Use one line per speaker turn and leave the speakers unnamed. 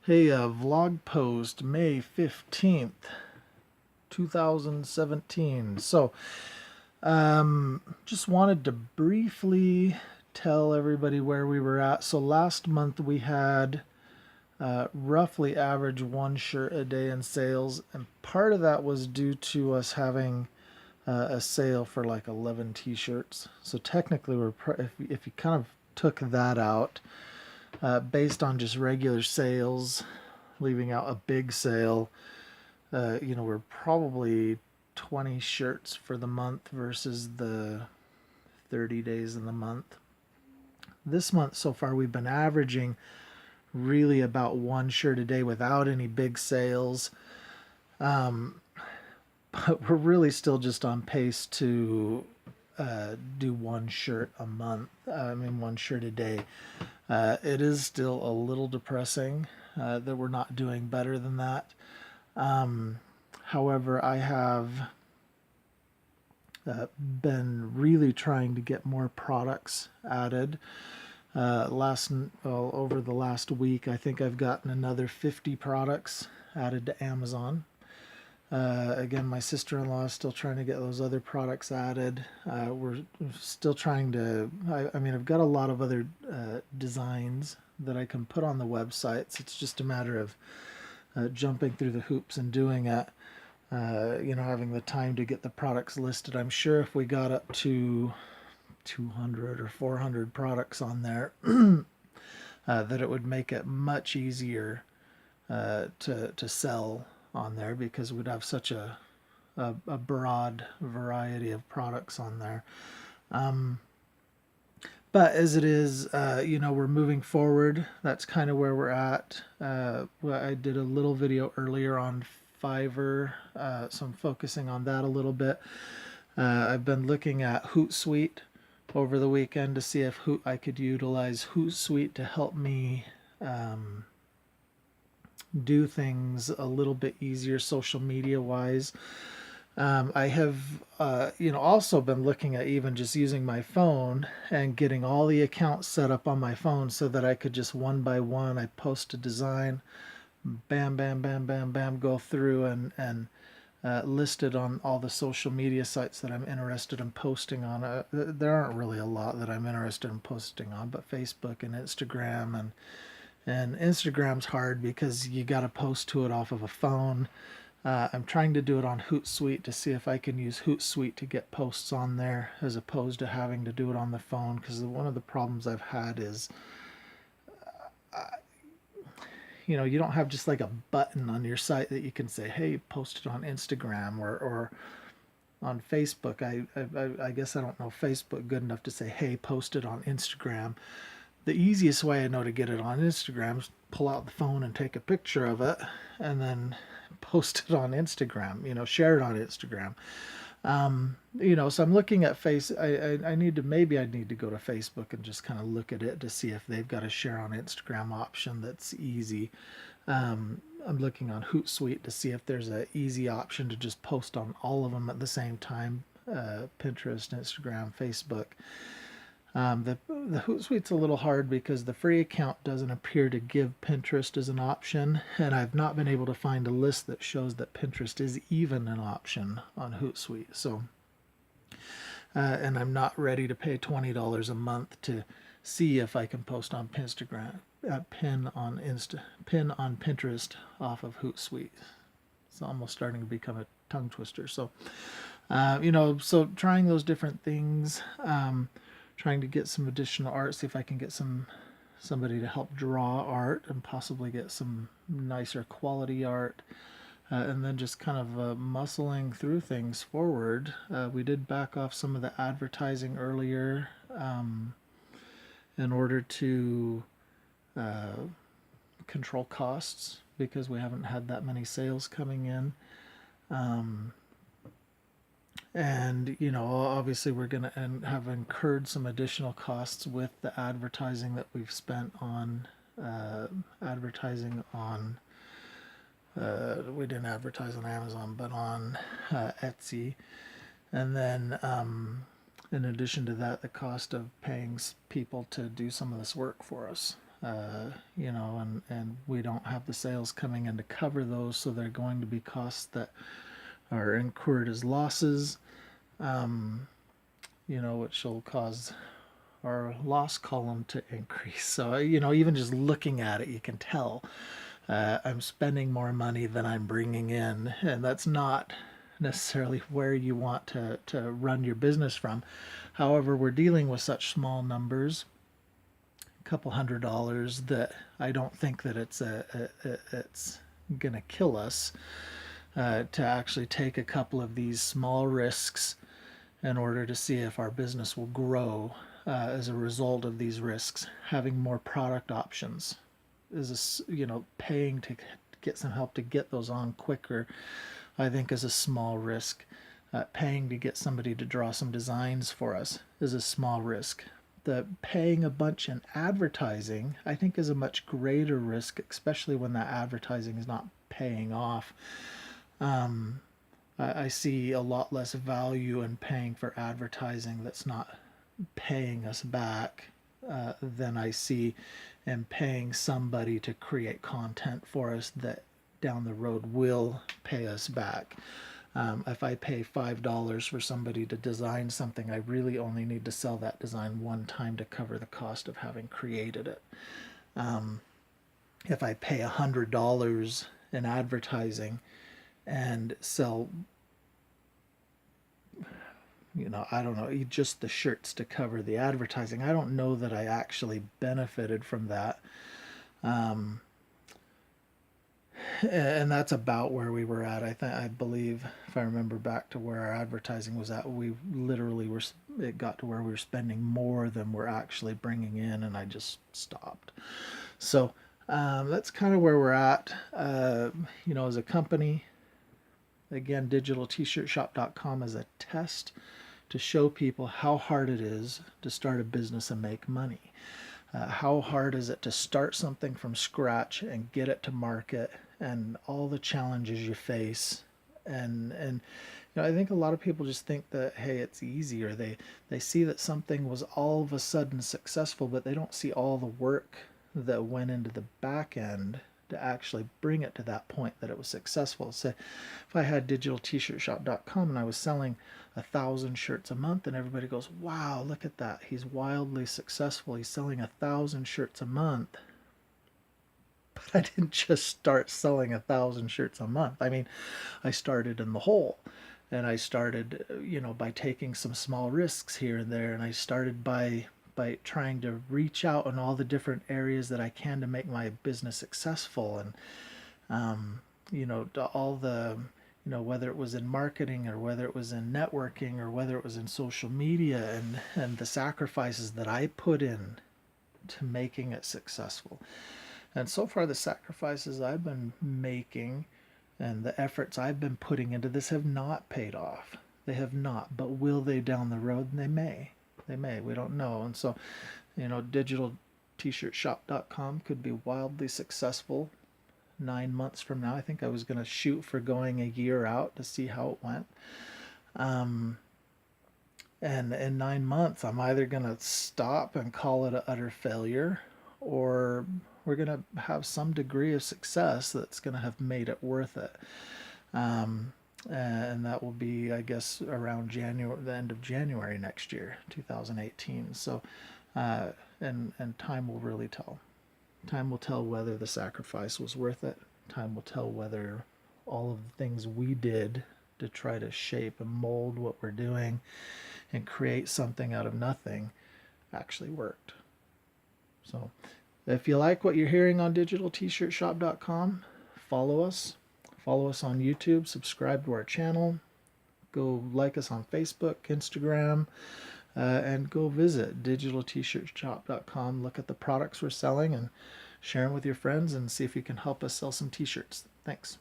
Hey, vlog post May 15th, 2017. Just wanted to briefly tell everybody where we were at. So, last month we had roughly average one shirt a day in sales, and part of that was due to us having a sale for like 11 t-shirts. So, technically, if you kind of took that out, based on just regular sales, leaving out a big sale, we're probably 20 shirts for the month versus the 30 days in the month. This month so far, we've been averaging really about one shirt a day without any big sales. Um, but we're really still just on pace to do one shirt a month. One shirt a day. It is still a little depressing that we're not doing better than that. However, I have been really trying to get more products added. Over the last week, I think I've gotten another 50 products added to Amazon. Again, my sister-in-law is still trying to get those other products added. We're still trying to. I've got a lot of other designs that I can put on the websites. It's just a matter of jumping through the hoops and doing it. Having the time to get the products listed. I'm sure if we got up to 200 or 400 products on there, that it would make it much easier to sell on there, because we'd have such a broad variety of products on there. But as it is, we're moving forward. That's kind of where we're at. I did a little video earlier on Fiverr, so I'm focusing on that a little bit. I've been looking at Hootsuite over the weekend to see if I could utilize Hootsuite to help me do things a little bit easier social media wise. I have, also been looking at even just using my phone and getting all the accounts set up on my phone so that I could just one by one, I post a design, bam, bam, bam, bam, bam, go through and list it on all the social media sites that I'm interested in posting on. There aren't really a lot that I'm interested in posting on, but Facebook and Instagram, and Instagram's hard because you got to post to it off of a phone. I'm trying to do it on Hootsuite to see if I can use Hootsuite to get posts on there as opposed to having to do it on the phone, because one of the problems I've had is you don't have just like a button on your site that you can say, hey, post it on Instagram or on Facebook. I guess I don't know Facebook good enough to say, hey, post it on Instagram. The easiest way I know to get it on Instagram is pull out the phone and take a picture of it and then post it on Instagram, share it on Instagram. So I'm looking at I need to go to Facebook and just kind of look at it to see if they've got a share on Instagram option that's easy. I'm looking on Hootsuite to see if there's an easy option to just post on all of them at the same time. Pinterest, Instagram, Facebook. The Hootsuite's a little hard because the free account doesn't appear to give Pinterest as an option, and I've not been able to find a list that shows that Pinterest is even an option on Hootsuite. So, and I'm not ready to pay $20 a month to see if I can post on Pinterest, pin on Pinterest off of Hootsuite. It's almost starting to become a tongue twister. So, so trying those different things. Trying to get some additional art, see if I can get somebody to help draw art and possibly get some nicer quality art, and then just kind of muscling through things forward. We did back off some of the advertising earlier in order to control costs because we haven't had that many sales coming in. And obviously we're going to have incurred some additional costs with the advertising that we've spent on advertising on we didn't advertise on Amazon but on Etsy. And then in addition to that, the cost of paying people to do some of this work for us. and we don't have the sales coming in to cover those, so they're going to be costs that are incurred as losses, which will cause our loss column to increase. So, even just looking at it, you can tell I'm spending more money than I'm bringing in, and that's not necessarily where you want to run your business from. However, we're dealing with such small numbers, a couple $100, that I don't think that it's gonna kill us to actually take a couple of these small risks in order to see if our business will grow as a result of these risks. Having more product options is paying to get some help to get those on quicker, I think, is a small risk. Paying to get somebody to draw some designs for us is a small risk. The paying a bunch in advertising, I think, is a much greater risk, especially when that advertising is not paying off. I see a lot less value in paying for advertising that's not paying us back than I see in paying somebody to create content for us that down the road will pay us back. If I pay $5 for somebody to design something, I really only need to sell that design one time to cover the cost of having created it. If I pay $100 in advertising and sell, I don't know, just the shirts to cover the advertising, I don't know that I actually benefited from that. And that's about where we were at. I believe, if I remember back to where our advertising was at, we literally it got to where we were spending more than we're actually bringing in, and I just stopped. So that's kind of where we're at. As a company, again, digitaltshirtshop.com is a test to show people how hard it is to start a business and make money. How hard is it to start something from scratch and get it to market, and all the challenges you face. And I think a lot of people just think that, hey, it's easy, or they see that something was all of a sudden successful, but they don't see all the work that went into the back end to actually bring it to that point that it was successful. So if I had digitaltshirtshop.com and I was selling 1,000 shirts a month, and everybody goes, wow, look at that, he's wildly successful, he's selling 1,000 shirts a month. But I didn't just start selling 1,000 shirts a month. I mean, I started in the hole, and I started by taking some small risks here and there, and I started by trying to reach out in all the different areas that I can to make my business successful. And all the whether it was in marketing, or whether it was in networking, or whether it was in social media, and the sacrifices that I put in to making it successful. And so far, the sacrifices I've been making and the efforts I've been putting into this have not paid off. They have not. But will they down the road? They may. They may. We don't know. And so, digitaltshirtshop.com could be wildly successful 9 months from now. I think I was going to shoot for going a year out to see how it went. And in 9 months, I'm either going to stop and call it an utter failure, or we're going to have some degree of success that's going to have made it worth it. And that will be, I guess, around the end of January next year, 2018. So, and time will really tell. Time will tell whether the sacrifice was worth it. Time will tell whether all of the things we did to try to shape and mold what we're doing and create something out of nothing actually worked. So, if you like what you're hearing on digitaltshirtshop.com, follow us. Follow us on YouTube, subscribe to our channel, go like us on Facebook, Instagram, and go visit digitaltshirtshop.com. Look at the products we're selling and share them with your friends, and see if you can help us sell some t-shirts. Thanks.